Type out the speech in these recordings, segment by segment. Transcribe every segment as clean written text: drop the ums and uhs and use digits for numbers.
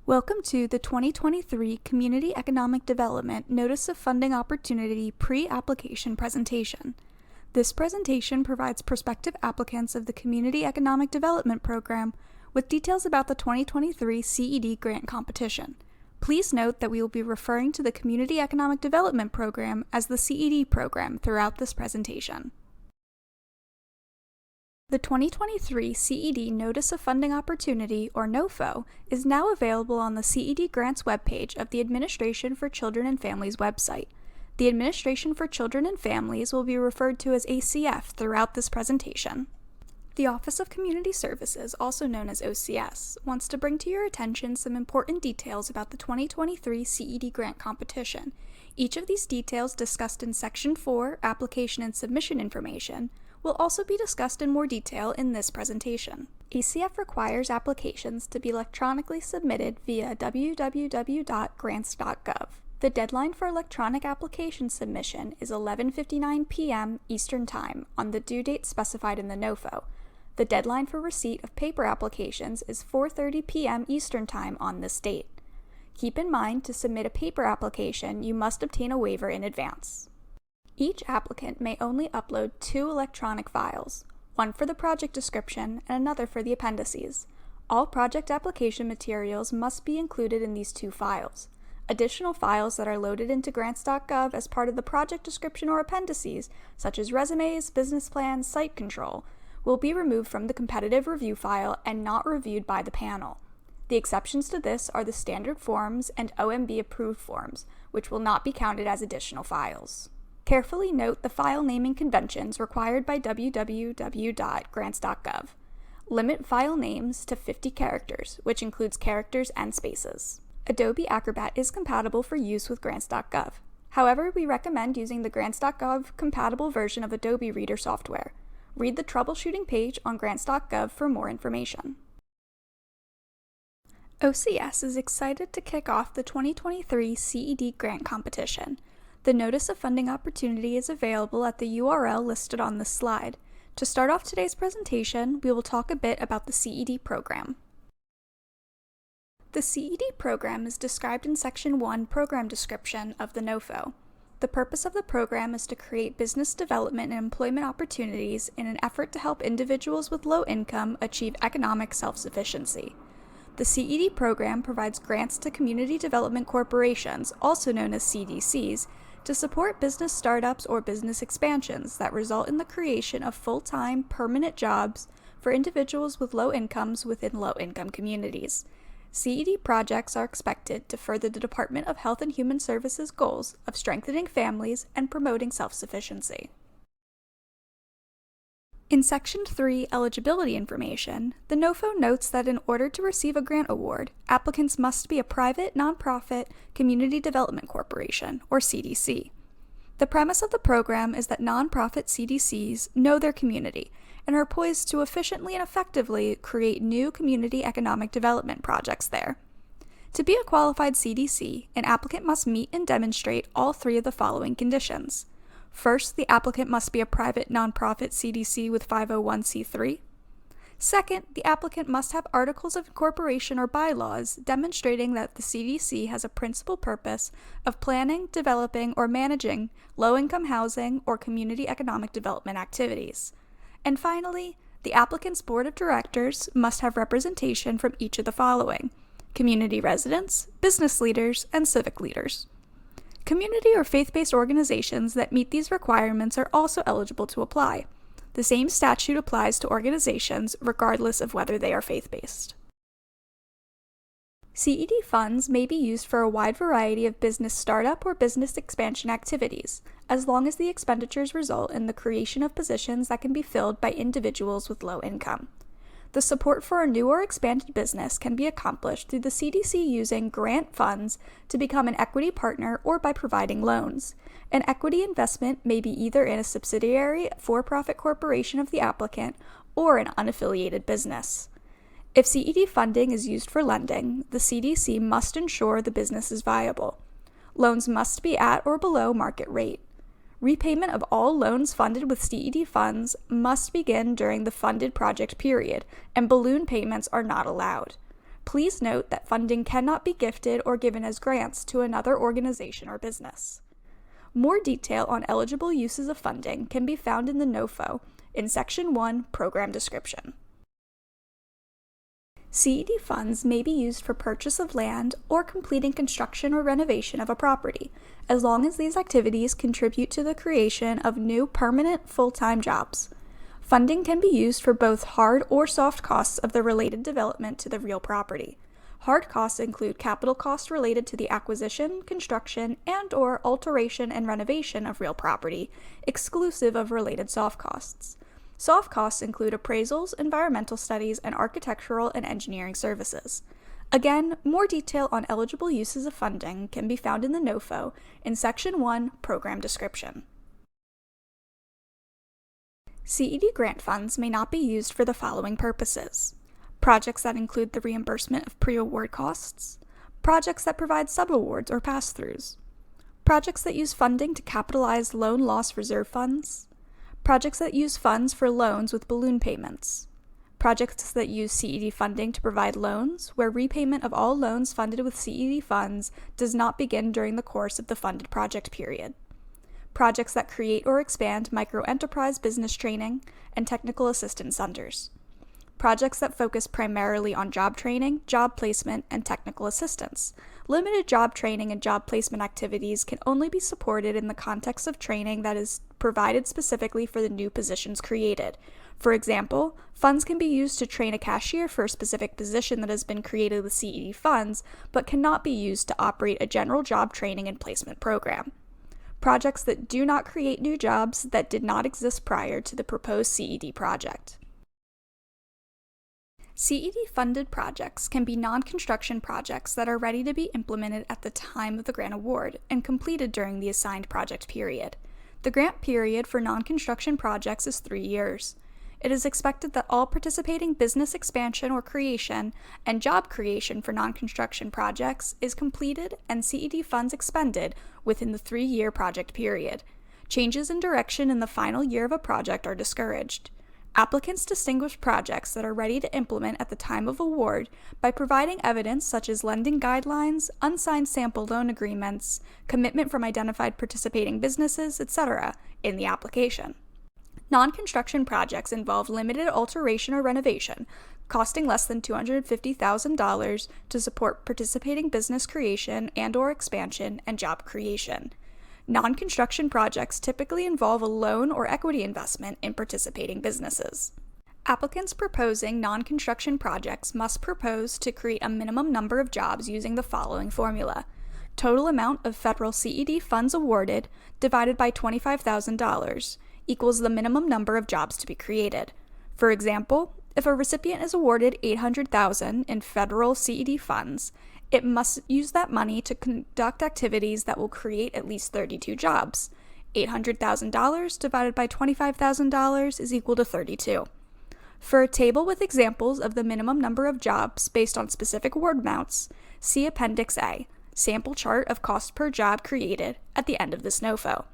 Welcome to the 2023 Community Economic Development Notice of Funding Opportunity Pre-Application Presentation. This presentation provides prospective applicants of the Community Economic Development Program with details about the 2023 CED grant competition. Please note that we will be referring to the Community Economic Development Program as the CED program throughout this presentation. The 2023 CED Notice of Funding Opportunity, or NOFO, is now available on the CED Grants webpage of the Administration for Children and Families website. The Administration for Children and Families will be referred to as ACF throughout this presentation. The Office of Community Services, also known as OCS, wants to bring to your attention some important details about the 2023 CED grant competition. Each of these details discussed in Section 4, Application and Submission Information, will also be discussed in more detail in this presentation. ACF requires applications to be electronically submitted via www.grants.gov. The deadline for electronic application submission is 11:59 p.m. Eastern Time on the due date specified in the NOFO. The deadline for receipt of paper applications is 4:30 p.m. Eastern Time on this date. Keep in mind, to submit a paper application, you must obtain a waiver in advance. Each applicant may only upload 2 electronic files, one for the project description and another for the appendices. All project application materials must be included in these 2 files. Additional files that are loaded into grants.gov as part of the project description or appendices, such as resumes, business plans, site control, will be removed from the competitive review file and not reviewed by the panel. The exceptions to this are the standard forms and OMB approved forms, which will not be counted as additional files. Carefully note the file naming conventions required by www.grants.gov. Limit file names to 50 characters, which includes characters and spaces. Adobe Acrobat is compatible for use with grants.gov. However, we recommend using the grants.gov compatible version of Adobe Reader software. Read the troubleshooting page on grants.gov for more information. OCS is excited to kick off the 2023 CED grant competition. The Notice of Funding Opportunity is available at the URL listed on this slide. To start off today's presentation, we will talk a bit about the CED program. The CED program is described in Section 1 Program Description of the NOFO. The purpose of the program is to create business development and employment opportunities in an effort to help individuals with low income achieve economic self-sufficiency. The CED program provides grants to community development corporations, also known as CDCs, to support business startups or business expansions that result in the creation of full-time, permanent jobs for individuals with low incomes within low-income communities. CED projects are expected to further the Department of Health and Human Services goals of strengthening families and promoting self-sufficiency. In Section 3, Eligibility Information, the NOFO notes that in order to receive a grant award, applicants must be a private, nonprofit, community development corporation, or CDC. The premise of the program is that nonprofit CDCs know their community and are poised to efficiently and effectively create new community economic development projects there. To be a qualified CDC, an applicant must meet and demonstrate all 3 of the following conditions. First, the applicant must be a private nonprofit CDC with 501c3. Second, the applicant must have articles of incorporation or bylaws demonstrating that the CDC has a principal purpose of planning, developing, or managing low-income housing or community economic development activities. And finally, the applicant's board of directors must have representation from each of the following: community residents, business leaders, and civic leaders. Community or faith-based organizations that meet these requirements are also eligible to apply. The same statute applies to organizations regardless of whether they are faith-based. CED funds may be used for a wide variety of business startup or business expansion activities, as long as the expenditures result in the creation of positions that can be filled by individuals with low income. The support for a new or expanded business can be accomplished through the CDC using grant funds to become an equity partner or by providing loans. An equity investment may be either in a subsidiary, for-profit corporation of the applicant, or an unaffiliated business. If CED funding is used for lending, the CDC must ensure the business is viable. Loans must be at or below market rate. Repayment of all loans funded with CED funds must begin during the funded project period, and balloon payments are not allowed. Please note that funding cannot be gifted or given as grants to another organization or business. More detail on eligible uses of funding can be found in the NOFO in Section 1, Program Description. CED funds may be used for purchase of land or completing construction or renovation of a property, as long as these activities contribute to the creation of new permanent full-time jobs. Funding can be used for both hard or soft costs of the related development to the real property. Hard costs include capital costs related to the acquisition, construction, and/or alteration and renovation of real property, exclusive of related soft costs. Soft costs include appraisals, environmental studies, and architectural and engineering services. Again, more detail on eligible uses of funding can be found in the NOFO in Section 1, Program Description. CED grant funds may not be used for the following purposes: projects that include the reimbursement of pre-award costs, projects that provide subawards or pass-throughs, projects that use funding to capitalize loan loss reserve funds, projects that use funds for loans with balloon payments, projects that use CED funding to provide loans where repayment of all loans funded with CED funds does not begin during the course of the funded project period, projects that create or expand micro-enterprise business training and technical assistance centers, projects that focus primarily on job training, job placement, and technical assistance. Limited job training and job placement activities can only be supported in the context of training that is provided specifically for the new positions created. For example, funds can be used to train a cashier for a specific position that has been created with CED funds, but cannot be used to operate a general job training and placement program. Projects that do not create new jobs that did not exist prior to the proposed CED project. CED-funded projects can be non-construction projects that are ready to be implemented at the time of the grant award and completed during the assigned project period. The grant period for non-construction projects is 3 years. It is expected that all participating business expansion or creation and job creation for non-construction projects is completed and CED funds expended within the 3-year project period. Changes in direction in the final year of a project are discouraged. Applicants distinguish projects that are ready to implement at the time of award by providing evidence such as lending guidelines, unsigned sample loan agreements, commitment from identified participating businesses, etc. in the application. Non-construction projects involve limited alteration or renovation, costing less than $250,000 to support participating business creation and/or expansion and job creation. Non-construction projects typically involve a loan or equity investment in participating businesses. Applicants proposing non-construction projects must propose to create a minimum number of jobs using the following formula: total amount of federal CED funds awarded divided by $25,000 equals the minimum number of jobs to be created. For example, if a recipient is awarded $800,000 in federal CED funds, it must use that money to conduct activities that will create at least 32 jobs. $800,000 divided by $25,000 is equal to 32. For a table with examples of the minimum number of jobs based on specific award amounts, see Appendix A, sample chart of cost per job created, at the end of this NOFO.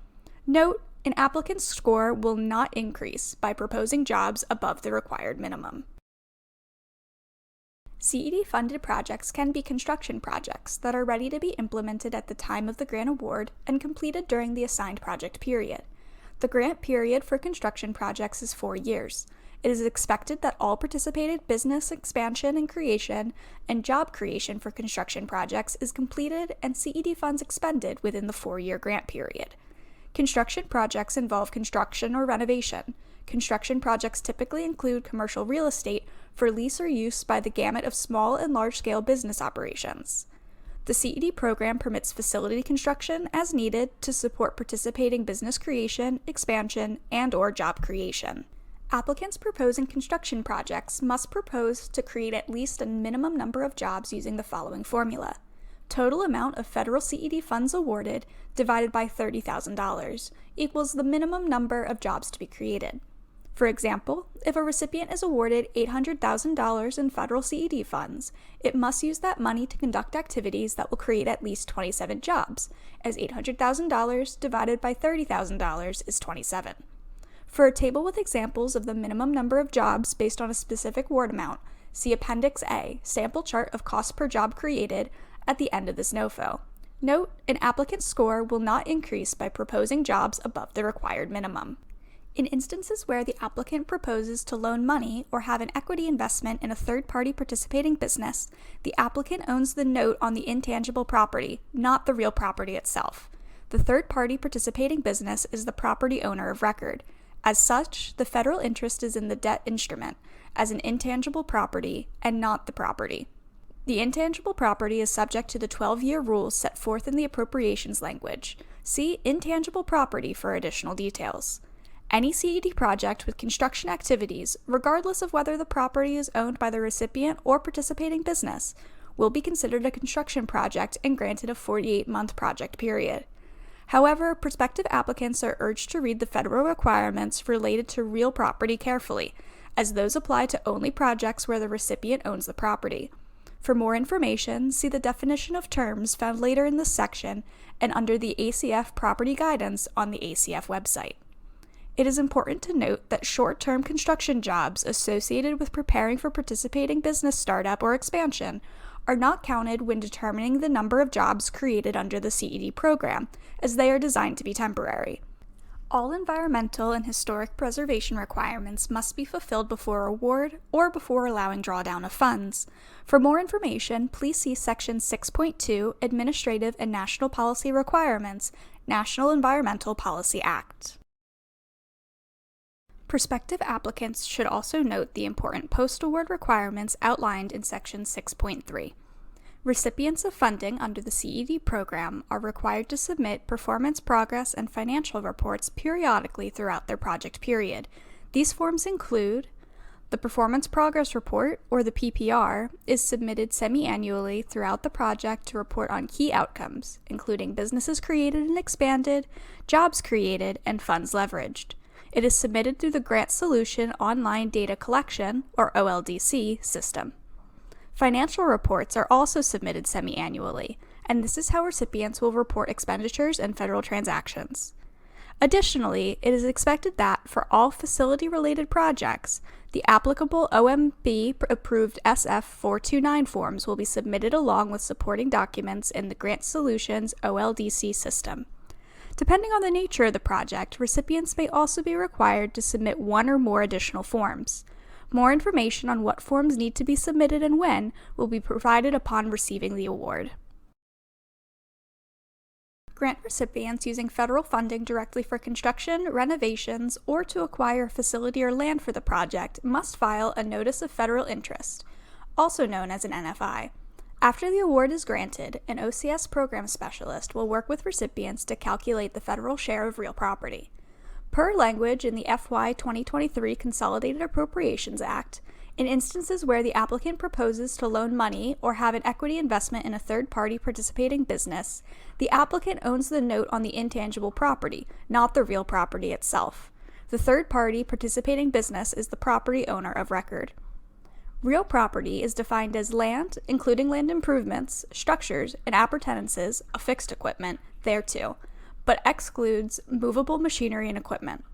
Note, an applicant's score will not increase by proposing jobs above the required minimum. CED-funded projects can be construction projects that are ready to be implemented at the time of the grant award and completed during the assigned project period. The grant period for construction projects is 4 years. It is expected that all participated business expansion and creation and job creation for construction projects is completed and CED funds expended within the 4-year grant period. Construction projects involve construction or renovation. Construction projects typically include commercial real estate for lease or use by the gamut of small and large-scale business operations. The CED program permits facility construction as needed to support participating business creation, expansion, and/or job creation. Applicants proposing construction projects must propose to create at least a minimum number of jobs using the following formula: total amount of federal CED funds awarded divided by $30,000 equals the minimum number of jobs to be created. For example, if a recipient is awarded $800,000 in federal CED funds, it must use that money to conduct activities that will create at least 27 jobs, as $800,000 divided by $30,000 is 27. For a table with examples of the minimum number of jobs based on a specific award amount, See Appendix A, Sample Chart of Cost per Job Created, at the end of this NOFO. Note, an applicant's score will not increase by proposing jobs above the required minimum. In instances where the applicant proposes to loan money or have an equity investment in a third-party participating business, the applicant owns the note on the intangible property, not the real property itself. The third-party participating business is the property owner of record. As such, the federal interest is in the debt instrument, as an intangible property, and not the property. The intangible property is subject to the 12-year rules set forth in the appropriations language. See Intangible Property for additional details. Any CED project with construction activities, regardless of whether the property is owned by the recipient or participating business, will be considered a construction project and granted a 48-month project period. However, prospective applicants are urged to read the federal requirements related to real property carefully, as those apply to only projects where the recipient owns the property. For more information, see the definition of terms found later in this section and under the ACF Property Guidance on the ACF website. It is important to note that short-term construction jobs associated with preparing for participating business startup or expansion are not counted when determining the number of jobs created under the CED program, as they are designed to be temporary. All environmental and historic preservation requirements must be fulfilled before award or before allowing drawdown of funds. For more information, please see Section 6.2, Administrative and National Policy Requirements, National Environmental Policy Act. Prospective applicants should also note the important post-award requirements outlined in Section 6.3. Recipients of funding under the CED program are required to submit performance progress and financial reports periodically throughout their project period. These forms include the Performance Progress Report, or the PPR, is submitted semi-annually throughout the project to report on key outcomes, including businesses created and expanded, jobs created, and funds leveraged. It is submitted through the Grant Solution Online Data Collection, or OLDC, system. Financial reports are also submitted semi-annually, and this is how recipients will report expenditures and federal transactions. Additionally, it is expected that, for all facility-related projects, the applicable OMB-approved SF-429 forms will be submitted along with supporting documents in the Grant Solutions OLDC system. Depending on the nature of the project, recipients may also be required to submit one or more additional forms. More information on what forms need to be submitted and when will be provided upon receiving the award. Grant recipients using federal funding directly for construction, renovations, or to acquire a facility or land for the project must file a Notice of Federal Interest, also known as an NFI. After the award is granted, an OCS program specialist will work with recipients to calculate the federal share of real property. Per language in the FY 2023 Consolidated Appropriations Act, in instances where the applicant proposes to loan money or have an equity investment in a third-party participating business, the applicant owns the note on the intangible property, not the real property itself. The third-party participating business is the property owner of record. Real property is defined as land, including land improvements, structures, and appurtenances of fixed equipment thereto, but excludes movable machinery and equipment.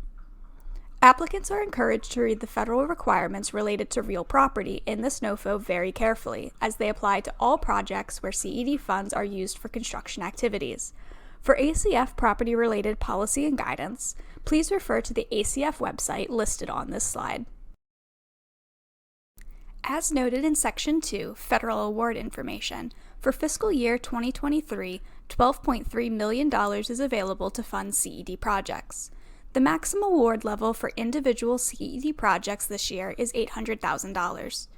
Applicants are encouraged to read the federal requirements related to real property in this NOFO very carefully, as they apply to all projects where CED funds are used for construction activities. For ACF property-related policy and guidance, please refer to the ACF website listed on this slide. As noted in Section 2, Federal Award Information, for fiscal year 2023, $12.3 million is available to fund CED projects. The maximum award level for individual CED projects this year is $800,000.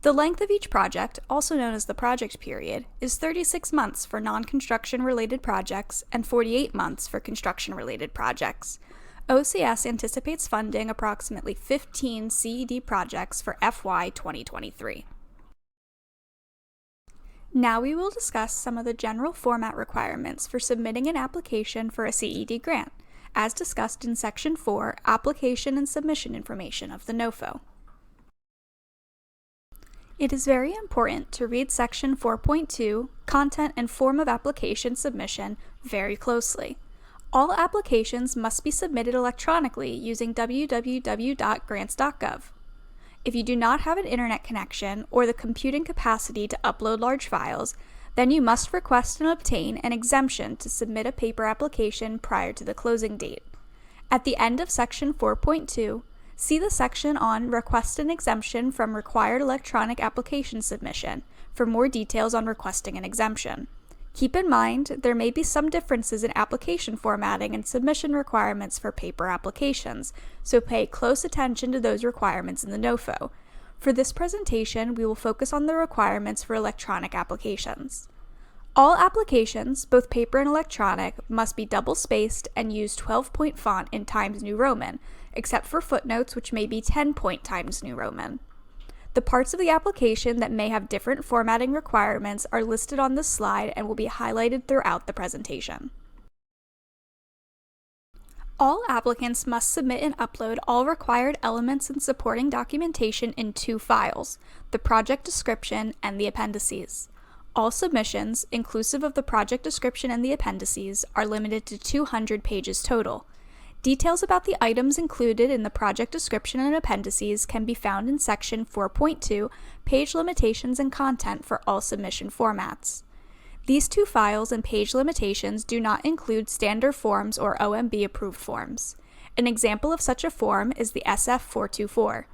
The length of each project, also known as the project period, is 36 months for non-construction related projects and 48 months for construction-related projects. OCS anticipates funding approximately 15 CED projects for FY 2023. Now we will discuss some of the general format requirements for submitting an application for a CED grant, as discussed in Section 4, Application and Submission Information of the NOFO. It is very important to read Section 4.2, Content and Form of Application Submission, very closely. All applications must be submitted electronically using www.grants.gov. If you do not have an internet connection or the computing capacity to upload large files, then you must request and obtain an exemption to submit a paper application prior to the closing date. At the end of Section 4.2, see the section on Request an Exemption from Required Electronic Application Submission for more details on requesting an exemption. Keep in mind, there may be some differences in application formatting and submission requirements for paper applications, so pay close attention to those requirements in the NOFO. For this presentation, we will focus on the requirements for electronic applications. All applications, both paper and electronic, must be double-spaced and use 12-point font in Times New Roman, except for footnotes which may be 10-point Times New Roman. The parts of the application that may have different formatting requirements are listed on this slide and will be highlighted throughout the presentation. All applicants must submit and upload all required elements and supporting documentation in 2 files, the project description and the appendices. All submissions, inclusive of the project description and the appendices, are limited to 200 pages total. Details about the items included in the project description and appendices can be found in Section 4.2, Page Limitations and Content for all submission formats. These 2 files and page limitations do not include standard forms or OMB-approved forms. An example of such a form is the SF424.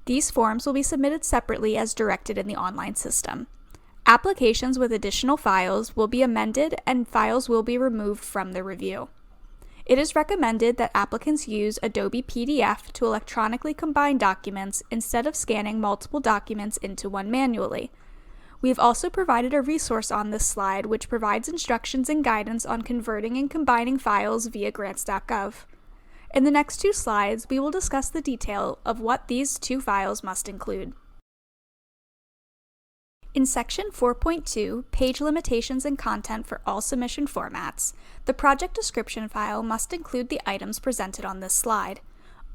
These forms will be submitted separately as directed in the online system. Applications with additional files will be amended and files will be removed from the review. It is recommended that applicants use Adobe PDF to electronically combine documents instead of scanning multiple documents into one manually. We have also provided a resource on this slide which provides instructions and guidance on converting and combining files via grants.gov. In the next 2 slides, we will discuss the detail of what these 2 files must include. In Section 4.2, Page Limitations and Content for all submission formats, the project description file must include the items presented on this slide.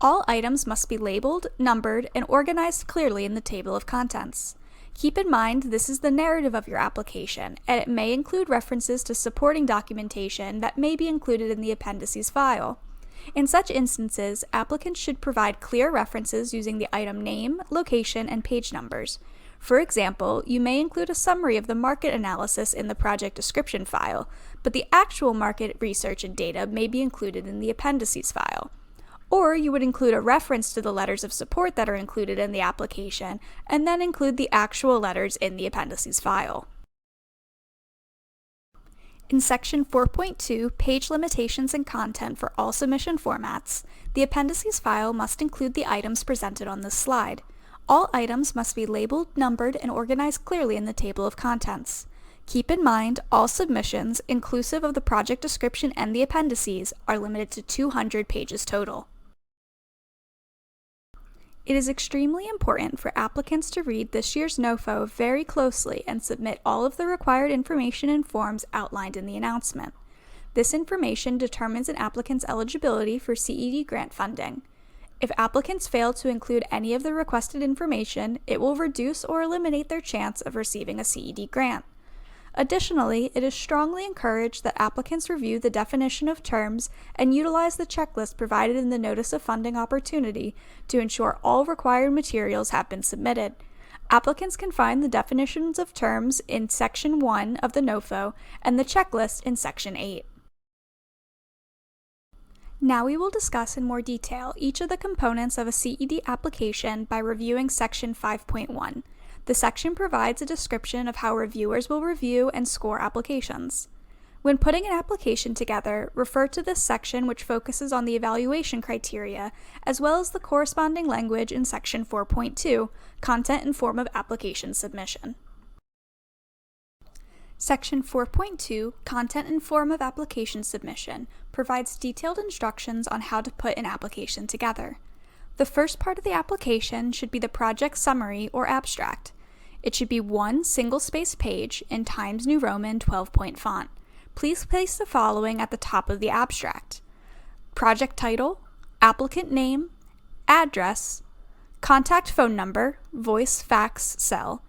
All items must be labeled, numbered, and organized clearly in the table of contents. Keep in mind this is the narrative of your application, and it may include references to supporting documentation that may be included in the appendices file. In such instances, applicants should provide clear references using the item name, location, and page numbers. For example, you may include a summary of the market analysis in the project description file, but the actual market research and data may be included in the appendices file. Or you would include a reference to the letters of support that are included in the application, and then include the actual letters in the appendices file. In Section 4.2, Page Limitations and Content for all submission formats, the appendices file must include the items presented on this slide. All items must be labeled, numbered, and organized clearly in the table of contents. Keep in mind, all submissions, inclusive of the project description and the appendices, are limited to 200 pages total. It is extremely important for applicants to read this year's NOFO very closely and submit all of the required information and forms outlined in the announcement. This information determines an applicant's eligibility for CED grant funding. If applicants fail to include any of the requested information, it will reduce or eliminate their chance of receiving a CED grant. Additionally, it is strongly encouraged that applicants review the definition of terms and utilize the checklist provided in the Notice of Funding Opportunity to ensure all required materials have been submitted. Applicants can find the definitions of terms in Section 1 of the NOFO and the checklist in Section 8. Now we will discuss in more detail each of the components of a CED application by reviewing Section 5.1. The section provides a description of how reviewers will review and score applications. When putting an application together, refer to this section which focuses on the evaluation criteria, as well as the corresponding language in Section 4.2, Content and Form of Application Submission. Section 4.2, Content and Form of Application Submission, provides detailed instructions on how to put an application together. The first part of the application should be the project summary or abstract. It should be one single-spaced page in Times New Roman 12-point font. Please place the following at the top of the abstract: project title, applicant name, address, contact phone number, voice, fax, cell,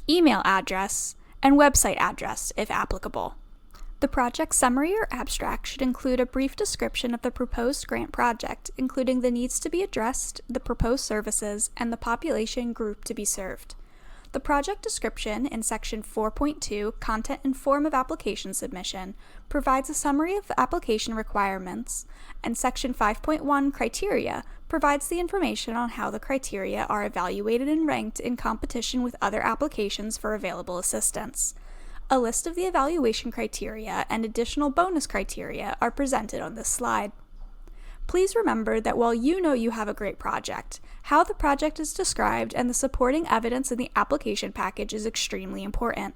email address, and website address if applicable. The project summary or abstract should include a brief description of the proposed grant project, including the needs to be addressed, the proposed services, and the population group to be served. The project description in Section 4.2, Content and Form of Application Submission, provides a summary of application requirements, and Section 5.1, Criteria, provides the information on how the criteria are evaluated and ranked in competition with other applications for available assistance. A list of the evaluation criteria and additional bonus criteria are presented on this slide. Please remember that while you know you have a great project, how the project is described and the supporting evidence in the application package is extremely important.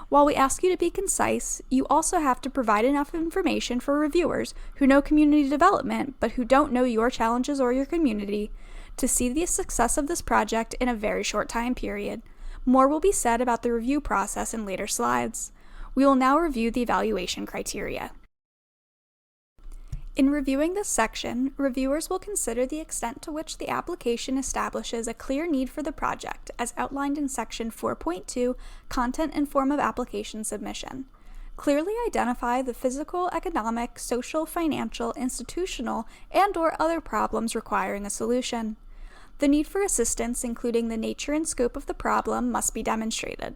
While we ask you to be concise, you also have to provide enough information for reviewers who know community development but who don't know your challenges or your community to see the success of this project in a very short time period. More will be said about the review process in later slides. We will now review the evaluation criteria. In reviewing this section, reviewers will consider the extent to which the application establishes a clear need for the project, as outlined in Section 4.2, Content and Form of Application Submission. Clearly identify the physical, economic, social, financial, institutional, and/or other problems requiring a solution. The need for assistance, including the nature and scope of the problem, must be demonstrated.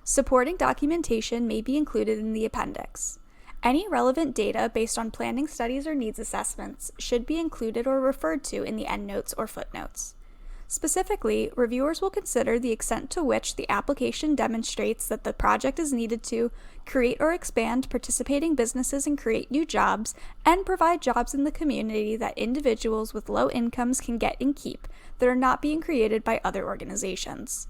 Supporting documentation may be included in the appendix. Any relevant data based on planning studies or needs assessments should be included or referred to in the endnotes or footnotes. Specifically, reviewers will consider the extent to which the application demonstrates that the project is needed to create or expand participating businesses and create new jobs, and provide jobs in the community that individuals with low incomes can get and keep that are not being created by other organizations.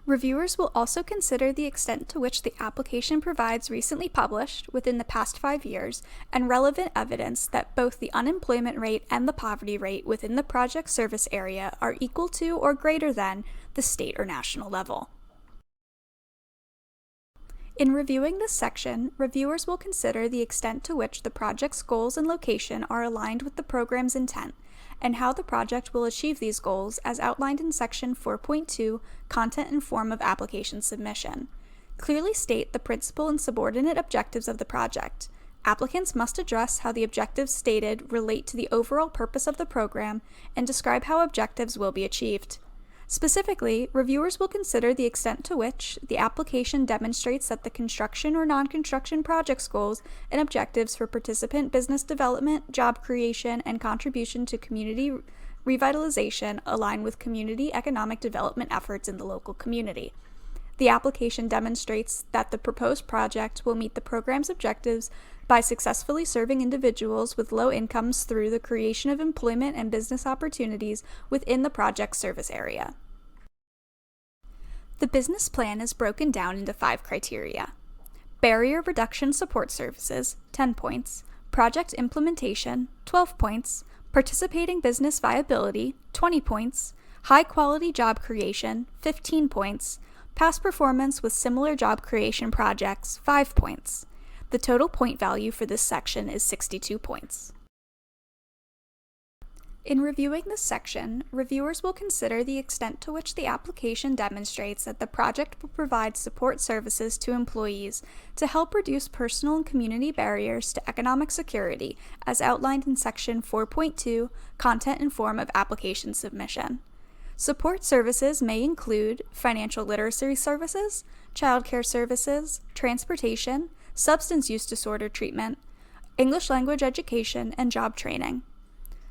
Reviewers will also consider the extent to which the application provides recently published, within the past 5 years, and relevant evidence that both the unemployment rate and the poverty rate within the project service area are equal to or greater than the state or national level. In reviewing this section, reviewers will consider the extent to which the project's goals and location are aligned with the program's intent, and how the project will achieve these goals as outlined in Section 4.2, Content and Form of Application Submission. Clearly state the principal and subordinate objectives of the project. Applicants must address how the objectives stated relate to the overall purpose of the program and describe how objectives will be achieved. Specifically, reviewers will consider the extent to which the application demonstrates that the construction or non-construction project's goals and objectives for participant business development, job creation, and contribution to community revitalization align with community economic development efforts in the local community. The application demonstrates that the proposed project will meet the program's objectives by successfully serving individuals with low incomes through the creation of employment and business opportunities within the project service area. The business plan is broken down into 5 criteria. Barrier reduction support services, 10 points. Project implementation, 12 points. Participating business viability, 20 points. High quality job creation, 15 points. Past performance with similar job creation projects, 5 points. The total point value for this section is 62 points. In reviewing this section, reviewers will consider the extent to which the application demonstrates that the project will provide support services to employees to help reduce personal and community barriers to economic security, as outlined in Section 4.2, Content and Form of Application Submission. Support services may include financial literacy services, childcare services, transportation, substance use disorder treatment, English language education, and job training.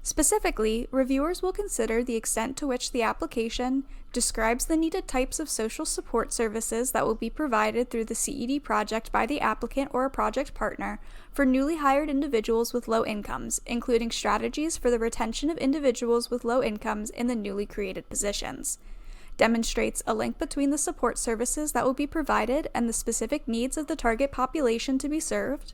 Specifically, reviewers will consider the extent to which the application describes the needed types of social support services that will be provided through the CED project by the applicant or a project partner for newly hired individuals with low incomes, including strategies for the retention of individuals with low incomes in the newly created positions. Demonstrates a link between the support services that will be provided and the specific needs of the target population to be served.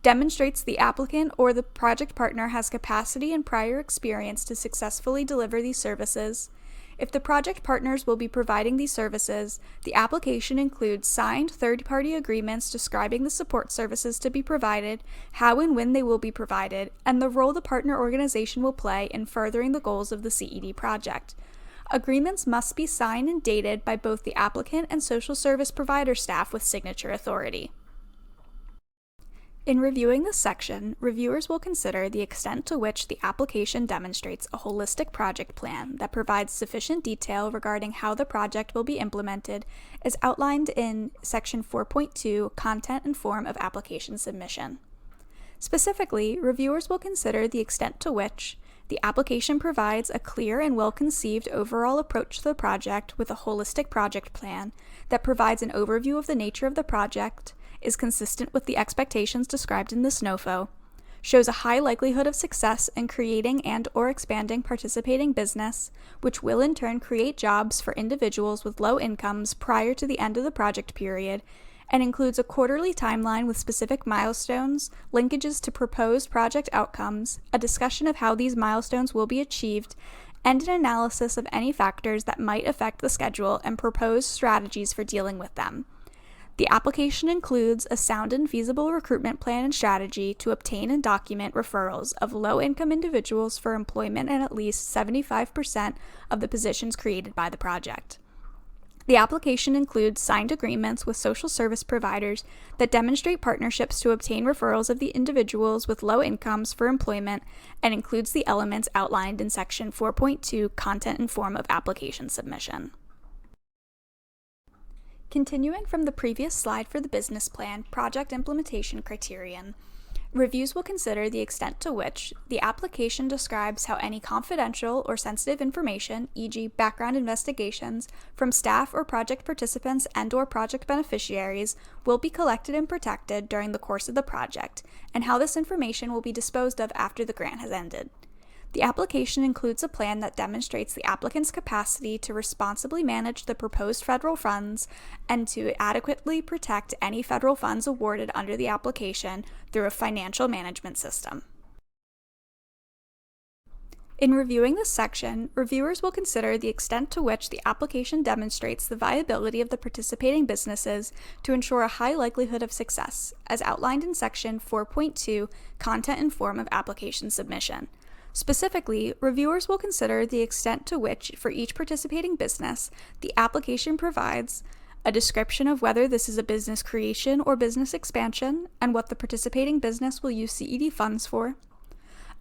Demonstrates the applicant or the project partner has capacity and prior experience to successfully deliver these services. If the project partners will be providing these services, the application includes signed third-party agreements describing the support services to be provided, how and when they will be provided, and the role the partner organization will play in furthering the goals of the CED project. Agreements must be signed and dated by both the applicant and social service provider staff with signature authority. In reviewing this section, reviewers will consider the extent to which the application demonstrates a holistic project plan that provides sufficient detail regarding how the project will be implemented as outlined in Section 4.2, Content and Form of Application Submission. Specifically, reviewers will consider the extent to which the application provides a clear and well-conceived overall approach to the project with a holistic project plan that provides an overview of the nature of the project, is consistent with the expectations described in this NOFO, shows a high likelihood of success in creating and/or expanding participating business, which will in turn create jobs for individuals with low incomes prior to the end of the project period, and includes a quarterly timeline with specific milestones, linkages to proposed project outcomes, a discussion of how these milestones will be achieved, and an analysis of any factors that might affect the schedule and proposed strategies for dealing with them. The application includes a sound and feasible recruitment plan and strategy to obtain and document referrals of low-income individuals for employment in at least 75% of the positions created by the project. The application includes signed agreements with social service providers that demonstrate partnerships to obtain referrals of the individuals with low incomes for employment and includes the elements outlined in Section 4.2, Content and Form of Application Submission. Continuing from the previous slide for the business plan project implementation criterion, reviews will consider the extent to which the application describes how any confidential or sensitive information, e.g. background investigations, from staff or project participants and/or project beneficiaries will be collected and protected during the course of the project, and how this information will be disposed of after the grant has ended. The application includes a plan that demonstrates the applicant's capacity to responsibly manage the proposed federal funds and to adequately protect any federal funds awarded under the application through a financial management system. In reviewing this section, reviewers will consider the extent to which the application demonstrates the viability of the participating businesses to ensure a high likelihood of success, as outlined in Section 4.2, Content and Form of Application Submission. Specifically, reviewers will consider the extent to which, for each participating business, the application provides a description of whether this is a business creation or business expansion, and what the participating business will use CED funds for,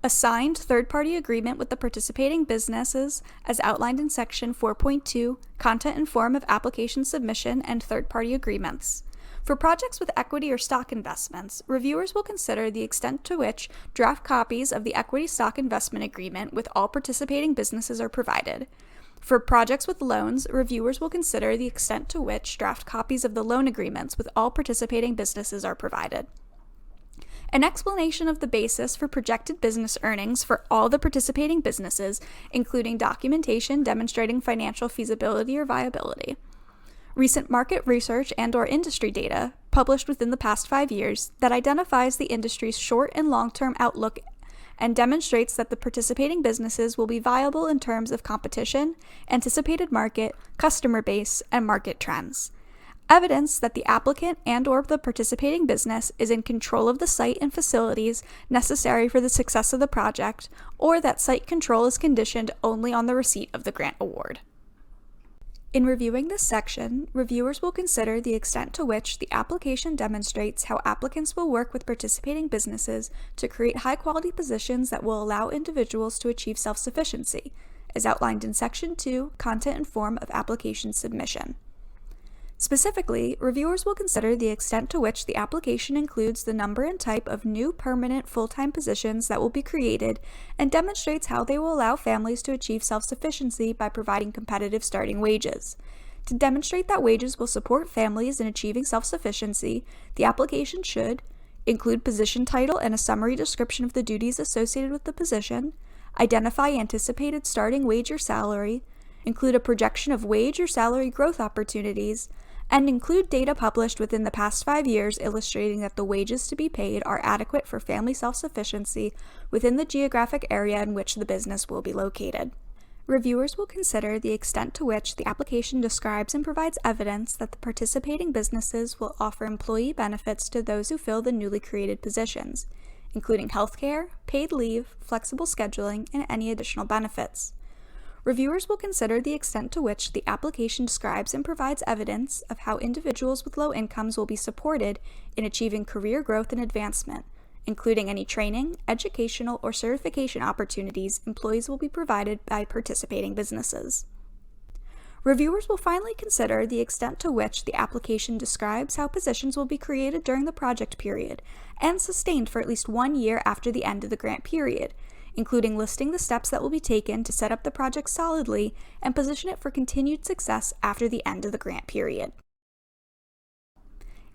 a signed third-party agreement with the participating businesses as outlined in Section 4.2, Content and Form of Application Submission and Third-Party Agreements. For projects with equity or stock investments, reviewers will consider the extent to which draft copies of the equity stock investment agreement with all participating businesses are provided. For projects with loans, reviewers will consider the extent to which draft copies of the loan agreements with all participating businesses are provided. An explanation of the basis for projected business earnings for all the participating businesses, including documentation demonstrating financial feasibility or viability. Recent market research and/or industry data, published within the past 5 years, that identifies the industry's short and long-term outlook and demonstrates that the participating businesses will be viable in terms of competition, anticipated market, customer base, and market trends. Evidence that the applicant and/or the participating business is in control of the site and facilities necessary for the success of the project, or that site control is conditioned only on the receipt of the grant award. In reviewing this section, reviewers will consider the extent to which the application demonstrates how applicants will work with participating businesses to create high-quality positions that will allow individuals to achieve self-sufficiency, as outlined in Section 2, Content and Form of Application Submission. Specifically, reviewers will consider the extent to which the application includes the number and type of new permanent full-time positions that will be created and demonstrates how they will allow families to achieve self-sufficiency by providing competitive starting wages. To demonstrate that wages will support families in achieving self-sufficiency, the application should include position title and a summary description of the duties associated with the position, identify anticipated starting wage or salary, include a projection of wage or salary growth opportunities, and include data published within the past 5 years illustrating that the wages to be paid are adequate for family self-sufficiency within the geographic area in which the business will be located. Reviewers will consider the extent to which the application describes and provides evidence that the participating businesses will offer employee benefits to those who fill the newly created positions, including healthcare, paid leave, flexible scheduling, and any additional benefits. Reviewers will consider the extent to which the application describes and provides evidence of how individuals with low incomes will be supported in achieving career growth and advancement, including any training, educational, or certification opportunities employees will be provided by participating businesses. Reviewers will finally consider the extent to which the application describes how positions will be created during the project period and sustained for at least 1 year after the end of the grant period, including listing the steps that will be taken to set up the project solidly and position it for continued success after the end of the grant period.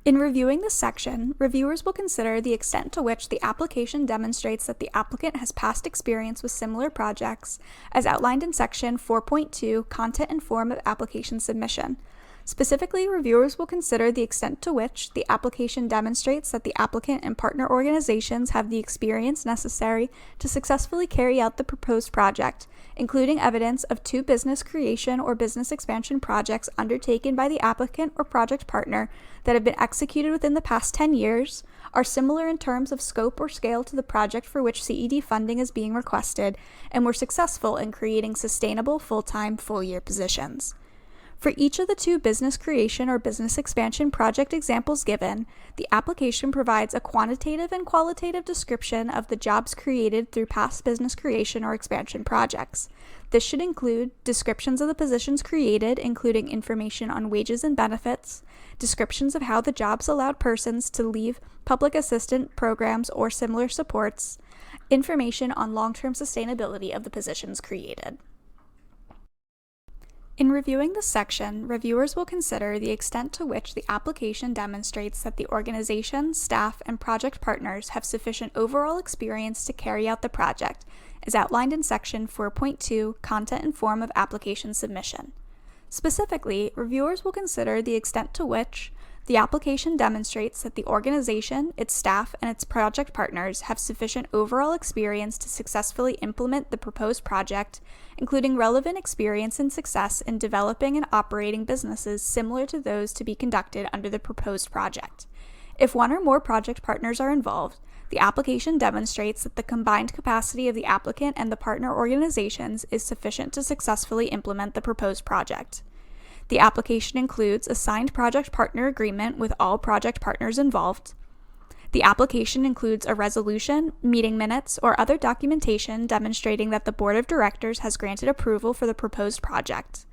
In reviewing this section, reviewers will consider the extent to which the application demonstrates that the applicant has past experience with similar projects, as outlined in Section 4.2, Content and Form of Application Submission. Specifically, reviewers will consider the extent to which the application demonstrates that the applicant and partner organizations have the experience necessary to successfully carry out the proposed project, including evidence of 2 business creation or business expansion projects undertaken by the applicant or project partner that have been executed within the past 10 years, are similar in terms of scope or scale to the project for which CED funding is being requested, and were successful in creating sustainable full-time, full-year positions. For each of the 2 business creation or business expansion project examples given, the application provides a quantitative and qualitative description of the jobs created through past business creation or expansion projects. This should include descriptions of the positions created, including information on wages and benefits, descriptions of how the jobs allowed persons to leave public assistance programs or similar supports, information on long-term sustainability of the positions created. In reviewing this section, reviewers will consider the extent to which the application demonstrates that the organization, staff, and project partners have sufficient overall experience to carry out the project, as outlined in Section 4.2, Content and Form of Application Submission. Specifically, reviewers will consider the extent to which the application demonstrates that the organization, its staff, and its project partners have sufficient overall experience to successfully implement the proposed project, including relevant experience and success in developing and operating businesses similar to those to be conducted under the proposed project. If 1 or more project partners are involved, the application demonstrates that the combined capacity of the applicant and the partner organizations is sufficient to successfully implement the proposed project. The application includes a signed project partner agreement with all project partners involved. The application includes a resolution, meeting minutes, or other documentation demonstrating that the Board of Directors has granted approval for the proposed project.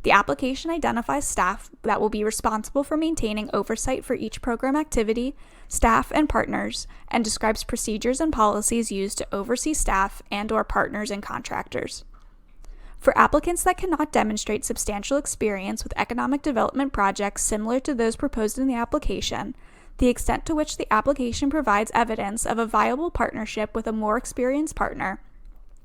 The application identifies staff that will be responsible for maintaining oversight for each program activity, staff, and partners, and describes procedures and policies used to oversee staff and/or partners and contractors. For applicants that cannot demonstrate substantial experience with economic development projects similar to those proposed in the application, the extent to which the application provides evidence of a viable partnership with a more experienced partner,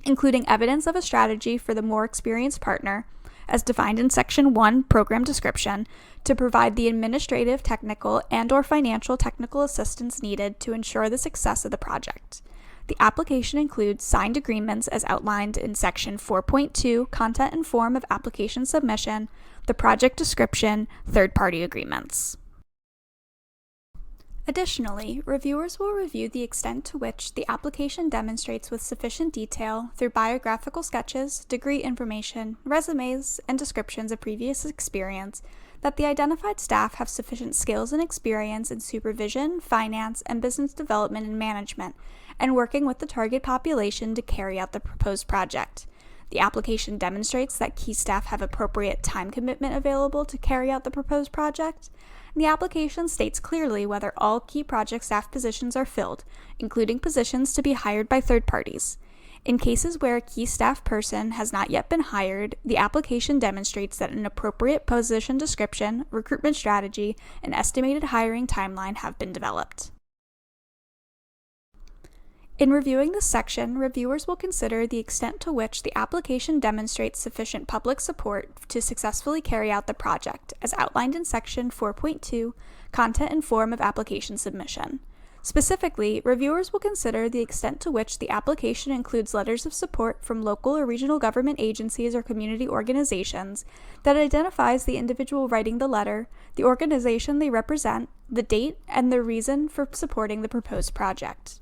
including evidence of a strategy for the more experienced partner, as defined in Section 1, Program Description, to provide the administrative, technical, and/or financial technical assistance needed to ensure the success of the project. The application includes signed agreements as outlined in Section 4.2, Content and Form of Application Submission, the project description, third-party agreements. Additionally, reviewers will review the extent to which the application demonstrates with sufficient detail through biographical sketches, degree information, resumes, and descriptions of previous experience that the identified staff have sufficient skills and experience in supervision, finance, and business development and management, and working with the target population to carry out the proposed project. The application demonstrates that key staff have appropriate time commitment available to carry out the proposed project. The application states clearly whether all key project staff positions are filled, including positions to be hired by third parties. In cases where a key staff person has not yet been hired, the application demonstrates that an appropriate position description, recruitment strategy, and estimated hiring timeline have been developed. In reviewing this section, reviewers will consider the extent to which the application demonstrates sufficient public support to successfully carry out the project, as outlined in Section 4.2, Content and Form of Application Submission. Specifically, reviewers will consider the extent to which the application includes letters of support from local or regional government agencies or community organizations that identifies the individual writing the letter, the organization they represent, the date, and the reason for supporting the proposed project.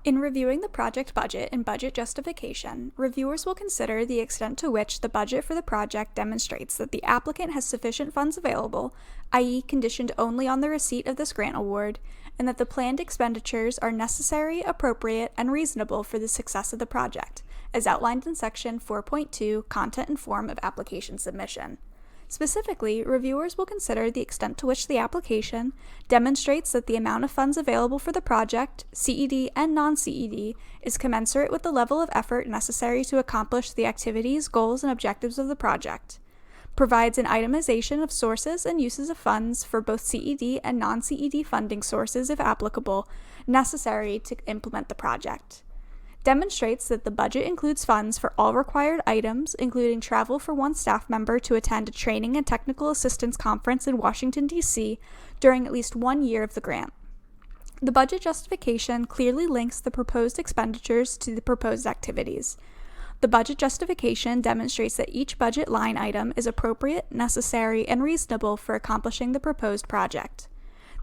In reviewing the project budget and budget justification, reviewers will consider the extent to which the budget for the project demonstrates that the applicant has sufficient funds available, i.e., conditioned only on the receipt of this grant award, and that the planned expenditures are necessary, appropriate, and reasonable for the success of the project, as outlined in Section 4.2, Content and Form of Application Submission. Specifically, reviewers will consider the extent to which the application demonstrates that the amount of funds available for the project, CED and non-CED, is commensurate with the level of effort necessary to accomplish the activities, goals, and objectives of the project, provides an itemization of sources and uses of funds for both CED and non-CED funding sources, if applicable, necessary to implement the project, demonstrates that the budget includes funds for all required items, including travel for one staff member to attend a training and technical assistance conference in Washington, D.C. during at least 1 year of the grant. The budget justification clearly links the proposed expenditures to the proposed activities. The budget justification demonstrates that each budget line item is appropriate, necessary, and reasonable for accomplishing the proposed project.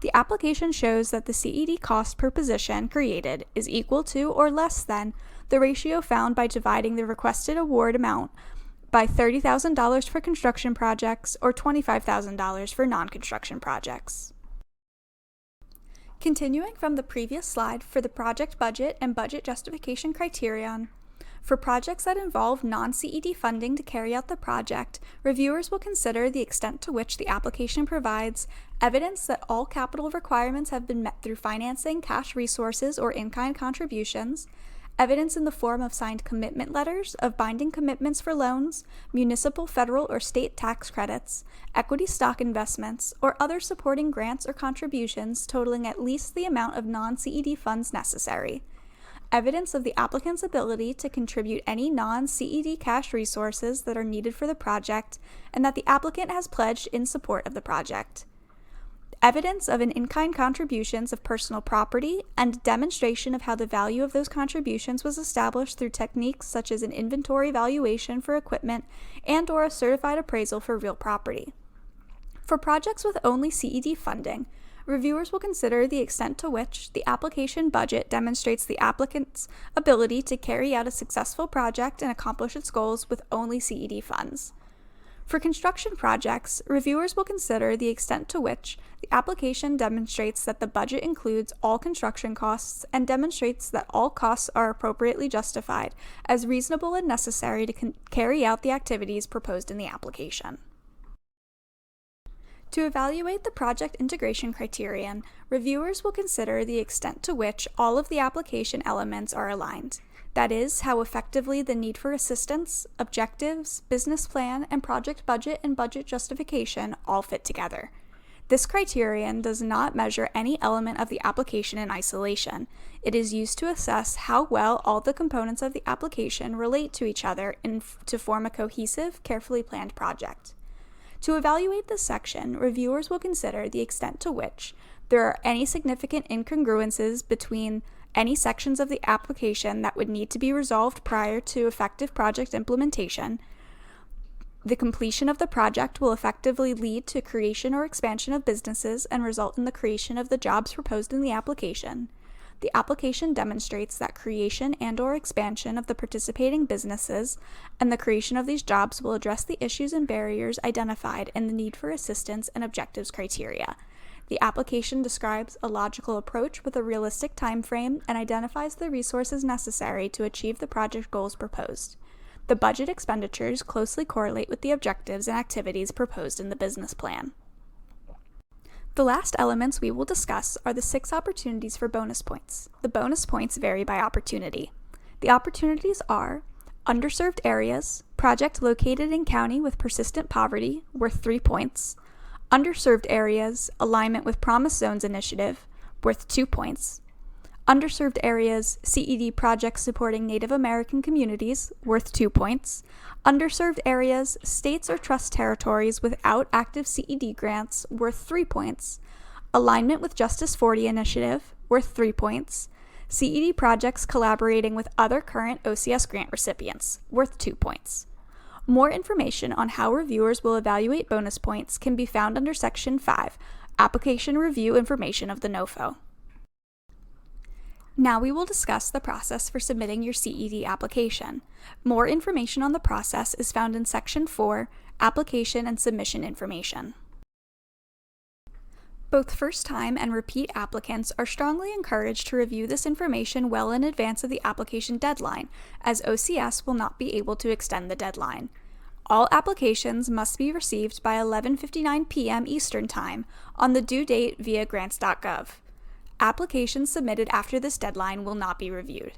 The application shows that the CED cost per position created is equal to or less than the ratio found by dividing the requested award amount by $30,000 for construction projects or $25,000 for non-construction projects. Continuing from the previous slide for the project budget and budget justification criterion, for projects that involve non-CED funding to carry out the project, reviewers will consider the extent to which the application provides evidence that all capital requirements have been met through financing, cash resources, or in-kind contributions, evidence in the form of signed commitment letters, of binding commitments for loans, municipal, federal, or state tax credits, equity stock investments, or other supporting grants or contributions totaling at least the amount of non-CED funds necessary, evidence of the applicant's ability to contribute any non-CED cash resources that are needed for the project, and that the applicant has pledged in support of the project, evidence of an in-kind contributions of personal property, and demonstration of how the value of those contributions was established through techniques such as an inventory valuation for equipment and/or a certified appraisal for real property. For projects with only CED funding, reviewers will consider the extent to which the application budget demonstrates the applicant's ability to carry out a successful project and accomplish its goals with only CED funds. For construction projects, reviewers will consider the extent to which the application demonstrates that the budget includes all construction costs and demonstrates that all costs are appropriately justified as reasonable and necessary to carry out the activities proposed in the application. To evaluate the project integration criterion, reviewers will consider the extent to which all of the application elements are aligned. That is, how effectively the need for assistance, objectives, business plan, and project budget and budget justification all fit together. This criterion does not measure any element of the application in isolation. It is used to assess how well all the components of the application relate to each other to form a cohesive, carefully planned project. To evaluate this section, reviewers will consider the extent to which there are any significant incongruences between any sections of the application that would need to be resolved prior to effective project implementation. The completion of the project will effectively lead to creation or expansion of businesses and result in the creation of the jobs proposed in the application. The application demonstrates that creation and/or expansion of the participating businesses and the creation of these jobs will address the issues and barriers identified in the need for assistance and objectives criteria. The application describes a logical approach with a realistic time frame and identifies the resources necessary to achieve the project goals proposed. The budget expenditures closely correlate with the objectives and activities proposed in the business plan. The last elements we will discuss are the 6 opportunities for bonus points. The bonus points vary by opportunity. The opportunities are underserved areas, project located in county with persistent poverty, worth 3 points, underserved areas, alignment with Promise Zones initiative, worth 2 points, underserved areas, CED projects supporting Native American communities, worth 2 points, underserved areas, states or trust territories without active CED grants, worth 3 points, alignment with Justice 40 initiative, worth 3 points, CED projects collaborating with other current OCS grant recipients, worth 2 points. More information on how reviewers will evaluate bonus points can be found under Section 5, Application Review Information of the NOFO. Now we will discuss the process for submitting your CED application. More information on the process is found in Section 4, Application and Submission Information. Both first-time and repeat applicants are strongly encouraged to review this information well in advance of the application deadline, as OCS will not be able to extend the deadline. All applications must be received by 11:59 p.m. Eastern Time on the due date via grants.gov. Applications submitted after this deadline will not be reviewed.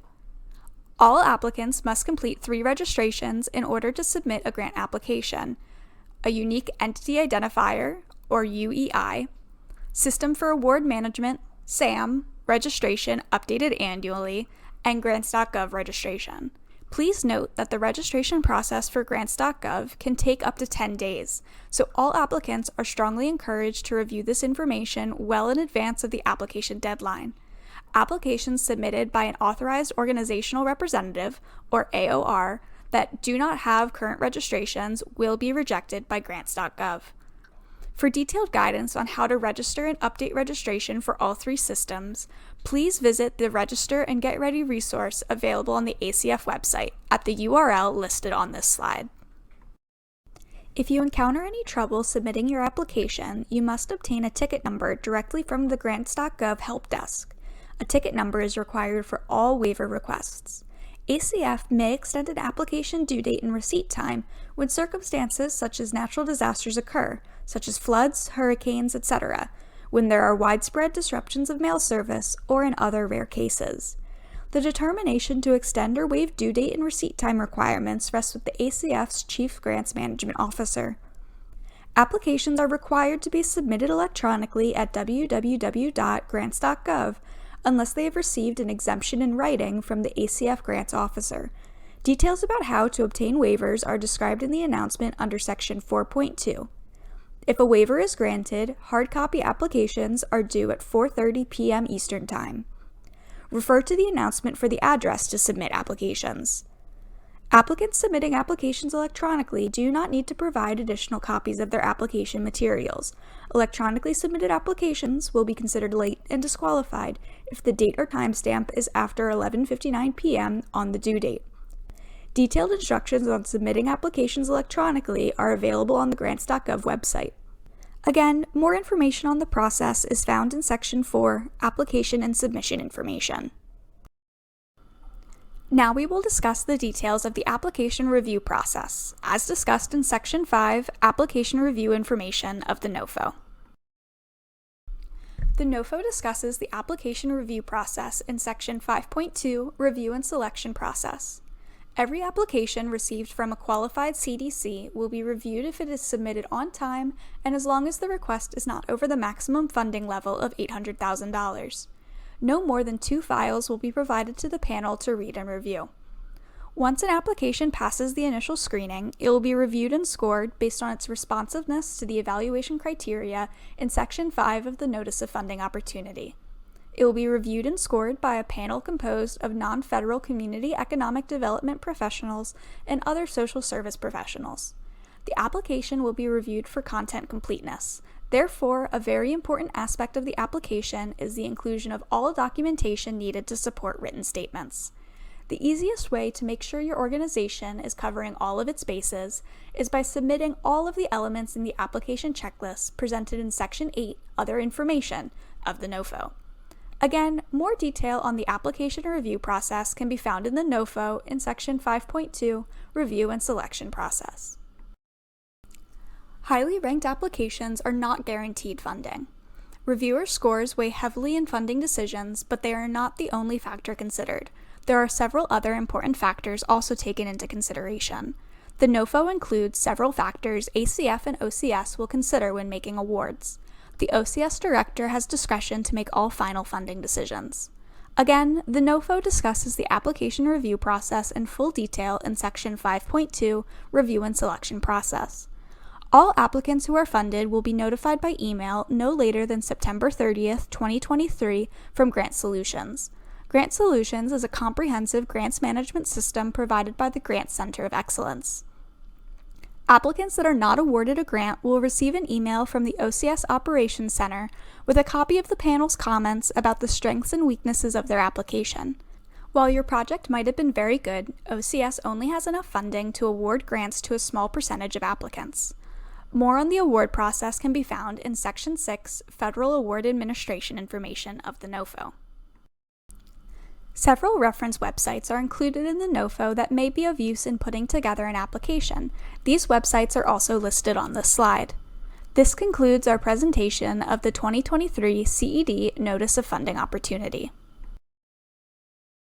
All applicants must complete 3 registrations in order to submit a grant application: a Unique Entity Identifier, or UEI, System for Award Management, SAM, registration updated annually, and grants.gov registration. Please note that the registration process for grants.gov can take up to 10 days, so all applicants are strongly encouraged to review this information well in advance of the application deadline. Applications submitted by an authorized organizational representative, or AOR, that do not have current registrations will be rejected by grants.gov. For detailed guidance on how to register and update registration for all 3 systems, please visit the Register and Get Ready resource available on the ACF website at the URL listed on this slide. If you encounter any trouble submitting your application, you must obtain a ticket number directly from the grants.gov help desk. A ticket number is required for all waiver requests. ACF may extend an application due date and receipt time when circumstances such as natural disasters occur, such as floods, hurricanes, etc., when there are widespread disruptions of mail service, or in other rare cases. The determination to extend or waive due date and receipt time requirements rests with the ACF's Chief Grants Management Officer. Applications are required to be submitted electronically at www.grants.gov unless they have received an exemption in writing from the ACF Grants Officer. Details about how to obtain waivers are described in the announcement under Section 4.2. If a waiver is granted, hard copy applications are due at 4:30 p.m. Eastern Time. Refer to the announcement for the address to submit applications. Applicants submitting applications electronically do not need to provide additional copies of their application materials. Electronically submitted applications will be considered late and disqualified if the date or timestamp is after 11:59 p.m. on the due date. Detailed instructions on submitting applications electronically are available on the grants.gov website. Again, more information on the process is found in Section 4, Application and Submission Information. Now we will discuss the details of the application review process, as discussed in Section 5, Application Review Information of the NOFO. The NOFO discusses the application review process in Section 5.2, Review and Selection Process. Every application received from a qualified CDC will be reviewed if it is submitted on time and as long as the request is not over the maximum funding level of $800,000. No more than 2 files will be provided to the panel to read and review. Once an application passes the initial screening, it will be reviewed and scored based on its responsiveness to the evaluation criteria in Section 5 of the Notice of Funding Opportunity. It will be reviewed and scored by a panel composed of non-federal community economic development professionals and other social service professionals. The application will be reviewed for content completeness. Therefore, a very important aspect of the application is the inclusion of all documentation needed to support written statements. The easiest way to make sure your organization is covering all of its bases is by submitting all of the elements in the application checklist presented in Section 8, Other Information, of the NOFO. Again, more detail on the application review process can be found in the NOFO in Section 5.2, Review and Selection Process. Highly ranked applications are not guaranteed funding. Reviewer scores weigh heavily in funding decisions, but they are not the only factor considered. There are several other important factors also taken into consideration. The NOFO includes several factors ACF and OCS will consider when making awards. The OCS director has discretion to make all final funding decisions. Again, the NOFO discusses the application review process in full detail in Section 5.2, Review and Selection Process. All applicants who are funded will be notified by email no later than September 30th, 2023 from Grant Solutions. Grant Solutions is a comprehensive grants management system provided by the Grant Center of Excellence. Applicants that are not awarded a grant will receive an email from the OCS Operations Center with a copy of the panel's comments about the strengths and weaknesses of their application. While your project might have been very good, OCS only has enough funding to award grants to a small percentage of applicants. More on the award process can be found in Section 6, Federal Award Administration Information of the NOFO. Several reference websites are included in the NOFO that may be of use in putting together an application. These websites are also listed on this slide. This concludes our presentation of the 2023 CED Notice of Funding Opportunity.